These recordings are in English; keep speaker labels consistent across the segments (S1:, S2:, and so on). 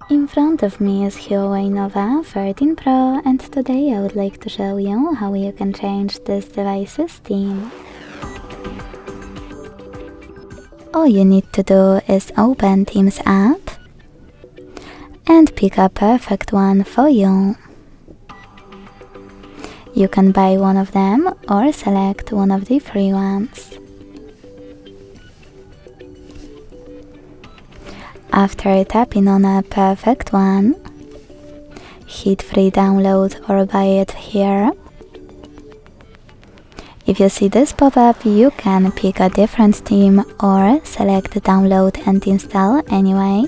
S1: In front of me is HUAWEI Nova 13 Pro, and today I would like to show you how you can change this device's theme. All you need to do is open Themes app and pick a perfect one for you. You can buy one of them or select one of the free ones. After tapping on a perfect one, hit free download or buy it here. If you see this pop-up, you can pick a different theme or select download and install anyway.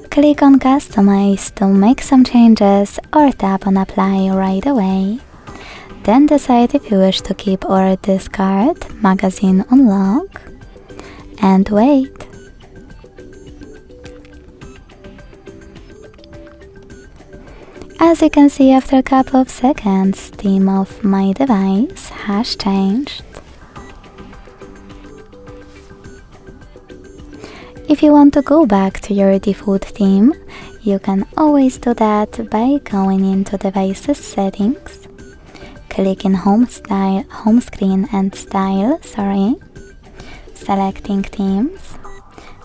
S1: Click on Customize to make some changes or tap on Apply right away. Then decide if you wish to keep or discard Magazine Unlock and wait. As you can see, after a couple of seconds, theme of my device has changed. If you want to go back to your default theme, you can always do that by going into Devices Settings, clicking Home Screen and Style, selecting Themes,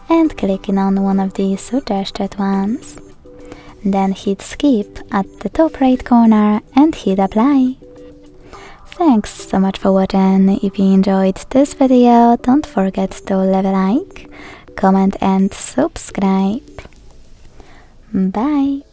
S1: and clicking on one of the suggested ones. Then hit Skip at the top right corner and hit Apply. Thanks so much for watching. If you enjoyed this video, don't forget to leave a like, comment and subscribe. Bye!